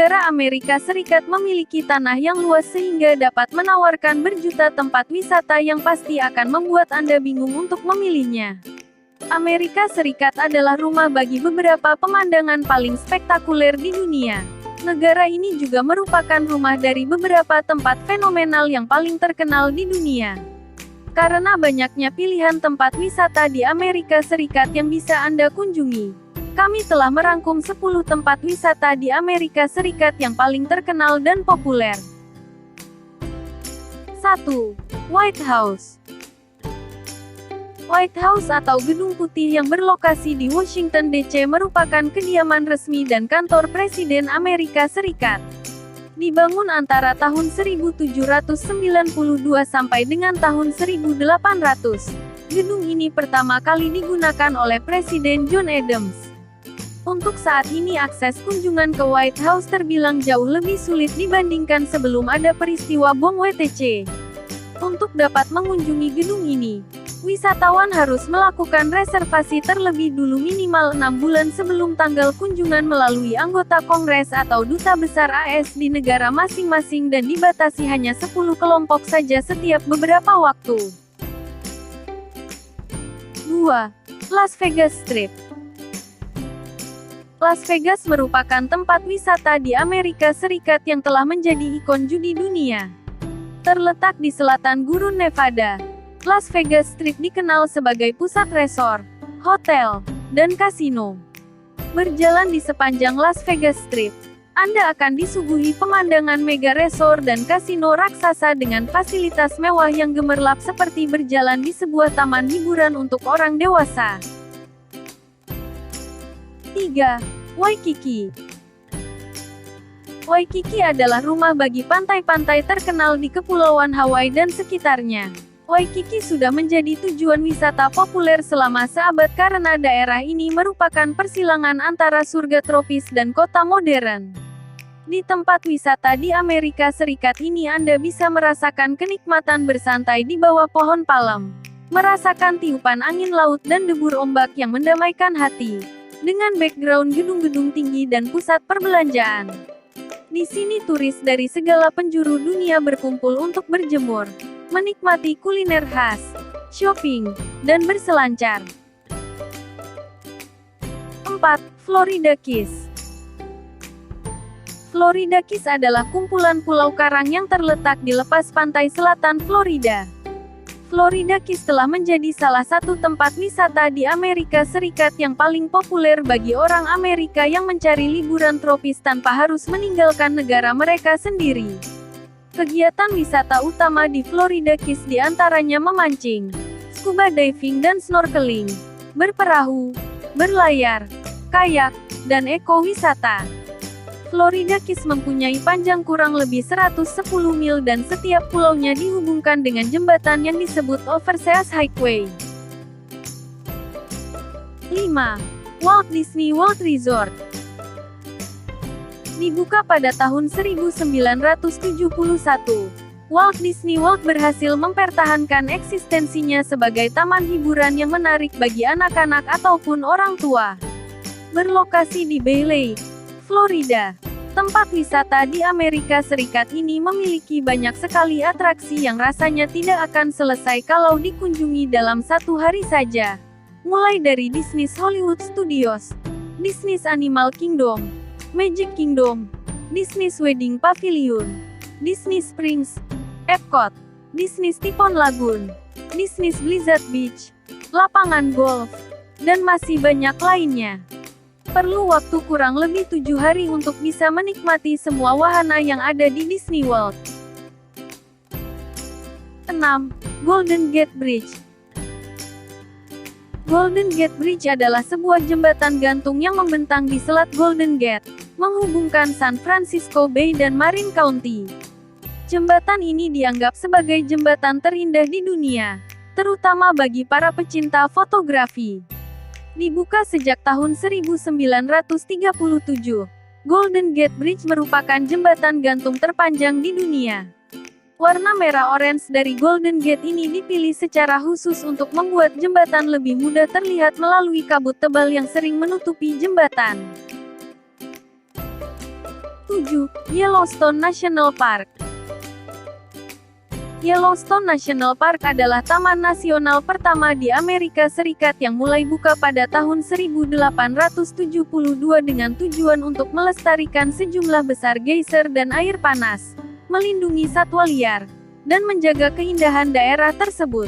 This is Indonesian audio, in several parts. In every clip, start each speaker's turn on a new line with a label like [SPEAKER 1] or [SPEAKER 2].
[SPEAKER 1] Negara Amerika Serikat memiliki tanah yang luas sehingga dapat menawarkan berjuta tempat wisata yang pasti akan membuat Anda bingung untuk memilihnya. Amerika Serikat adalah rumah bagi beberapa pemandangan paling spektakuler di dunia. Negara ini juga merupakan rumah dari beberapa tempat fenomenal yang paling terkenal di dunia. Karena banyaknya pilihan tempat wisata di Amerika Serikat yang bisa Anda kunjungi, kami telah merangkum 10 tempat wisata di Amerika Serikat yang paling terkenal dan populer. 1. White House. White House atau Gedung Putih yang berlokasi di Washington DC merupakan kediaman resmi dan kantor Presiden Amerika Serikat. Dibangun antara tahun 1792 sampai dengan tahun 1800, gedung ini pertama kali digunakan oleh Presiden John Adams. Untuk saat ini akses kunjungan ke White House terbilang jauh lebih sulit dibandingkan sebelum ada peristiwa bom WTC. Untuk dapat mengunjungi gedung ini, wisatawan harus melakukan reservasi terlebih dulu minimal 6 bulan sebelum tanggal kunjungan melalui anggota Kongres atau Duta Besar AS di negara masing-masing dan dibatasi hanya 10 kelompok saja setiap beberapa waktu. 2. Las Vegas Strip. Las Vegas merupakan tempat wisata di Amerika Serikat yang telah menjadi ikon judi dunia. Terletak di selatan Gurun Nevada, Las Vegas Strip dikenal sebagai pusat resort, hotel, dan kasino. Berjalan di sepanjang Las Vegas Strip, Anda akan disuguhi pemandangan mega resort dan kasino raksasa dengan fasilitas mewah yang gemerlap seperti berjalan di sebuah taman hiburan untuk orang dewasa. 3. Waikiki. Waikiki adalah rumah bagi pantai-pantai terkenal di Kepulauan Hawaii dan sekitarnya. Waikiki sudah menjadi tujuan wisata populer selama seabad karena daerah ini merupakan persilangan antara surga tropis dan kota modern. Di tempat wisata di Amerika Serikat ini Anda bisa merasakan kenikmatan bersantai di bawah pohon palem, merasakan tiupan angin laut dan debur ombak yang mendamaikan hati, dengan background gedung-gedung tinggi dan pusat perbelanjaan. Di sini turis dari segala penjuru dunia berkumpul untuk berjemur, menikmati kuliner khas, shopping, dan berselancar. 4. Florida Keys. Florida Keys adalah kumpulan pulau karang yang terletak di lepas pantai selatan Florida. Florida Keys telah menjadi salah satu tempat wisata di Amerika Serikat yang paling populer bagi orang Amerika yang mencari liburan tropis tanpa harus meninggalkan negara mereka sendiri. Kegiatan wisata utama di Florida Keys diantaranya memancing, scuba diving dan snorkeling, berperahu, berlayar, kayak, dan ekowisata. Florida Keys mempunyai panjang kurang lebih 110 mil dan setiap pulaunya dihubungkan dengan jembatan yang disebut Overseas Highway. 5. Walt Disney World Resort. Dibuka pada tahun 1971, Walt Disney World berhasil mempertahankan eksistensinya sebagai taman hiburan yang menarik bagi anak-anak ataupun orang tua. Berlokasi di Bay Lake, Florida, tempat wisata di Amerika Serikat ini memiliki banyak sekali atraksi yang rasanya tidak akan selesai kalau dikunjungi dalam satu hari saja. Mulai dari Disney's Hollywood Studios, Disney's Animal Kingdom, Magic Kingdom, Disney's Wedding Pavilion, Disney Springs, Epcot, Disney's Tiburon Lagoon, Disney's Blizzard Beach, lapangan golf, dan masih banyak lainnya. Perlu waktu kurang lebih 7 hari untuk bisa menikmati semua wahana yang ada di Disney World. 6. Golden Gate Bridge. Golden Gate Bridge adalah sebuah jembatan gantung yang membentang di Selat Golden Gate, menghubungkan San Francisco Bay dan Marin County. Jembatan ini dianggap sebagai jembatan terindah di dunia, terutama bagi para pecinta fotografi. Dibuka sejak tahun 1937, Golden Gate Bridge merupakan jembatan gantung terpanjang di dunia. Warna merah orange dari Golden Gate ini dipilih secara khusus untuk membuat jembatan lebih mudah terlihat melalui kabut tebal yang sering menutupi jembatan. 7. Yellowstone National Park. Yellowstone National Park adalah taman nasional pertama di Amerika Serikat yang mulai buka pada tahun 1872 dengan tujuan untuk melestarikan sejumlah besar geyser dan air panas, melindungi satwa liar, dan menjaga keindahan daerah tersebut.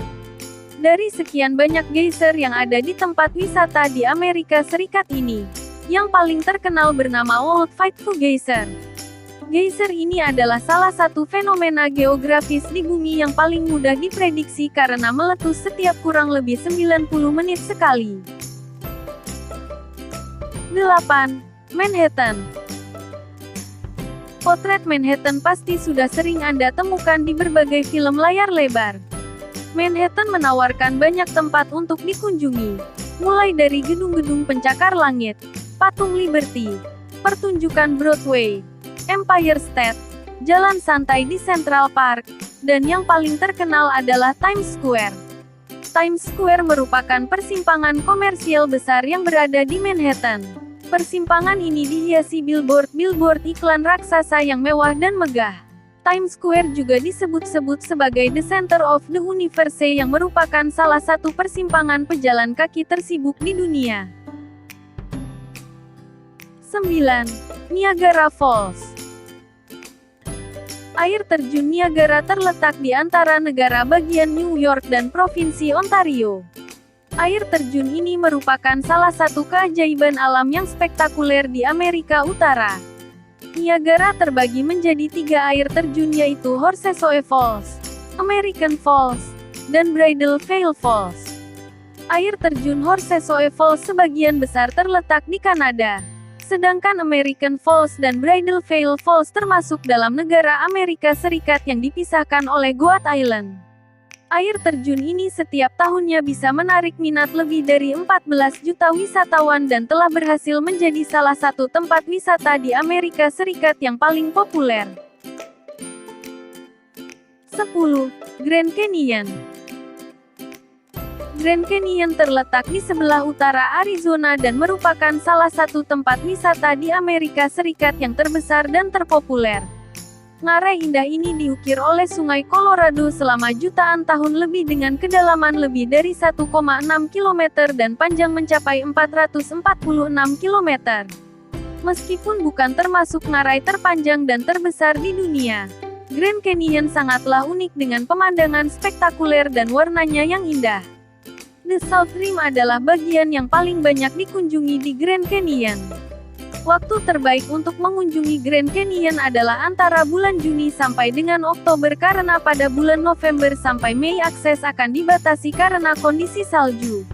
[SPEAKER 1] Dari sekian banyak geyser yang ada di tempat wisata di Amerika Serikat ini, yang paling terkenal bernama Old Faithful Geyser. Geyser ini adalah salah satu fenomena geografis di bumi yang paling mudah diprediksi karena meletus setiap kurang lebih 90 menit sekali. 8. Manhattan. Potret Manhattan pasti sudah sering Anda temukan di berbagai film layar lebar. Manhattan menawarkan banyak tempat untuk dikunjungi, mulai dari gedung-gedung pencakar langit, Patung Liberty, pertunjukan Broadway, Empire State, jalan santai di Central Park, dan yang paling terkenal adalah Times Square. Times Square merupakan persimpangan komersial besar yang berada di Manhattan. Persimpangan ini dihiasi billboard iklan raksasa yang mewah dan megah. Times Square juga disebut-sebut sebagai the center of the universe yang merupakan salah satu persimpangan pejalan kaki tersibuk di dunia. 9. Niagara Falls. Air terjun Niagara terletak di antara negara bagian New York dan Provinsi Ontario. Air terjun ini merupakan salah satu keajaiban alam yang spektakuler di Amerika Utara. Niagara terbagi menjadi 3 air terjun yaitu Horsesoe Falls, American Falls, dan Bridal Veil Falls. Air terjun Horsesoe Falls sebagian besar terletak di Kanada, sedangkan American Falls dan Bridal Veil Falls termasuk dalam negara Amerika Serikat yang dipisahkan oleh Goat Island. Air terjun ini setiap tahunnya bisa menarik minat lebih dari 14 juta wisatawan dan telah berhasil menjadi salah satu tempat wisata di Amerika Serikat yang paling populer. 10. Grand Canyon. Grand Canyon terletak di sebelah utara Arizona dan merupakan salah satu tempat wisata di Amerika Serikat yang terbesar dan terpopuler. Ngarai indah ini diukir oleh Sungai Colorado selama jutaan tahun lebih dengan kedalaman lebih dari 1,6 km dan panjang mencapai 446 km. Meskipun bukan termasuk ngarai terpanjang dan terbesar di dunia, Grand Canyon sangatlah unik dengan pemandangan spektakuler dan warnanya yang indah. The South Rim adalah bagian yang paling banyak dikunjungi di Grand Canyon. Waktu terbaik untuk mengunjungi Grand Canyon adalah antara bulan Juni sampai dengan Oktober karena pada bulan November sampai Mei akses akan dibatasi karena kondisi salju.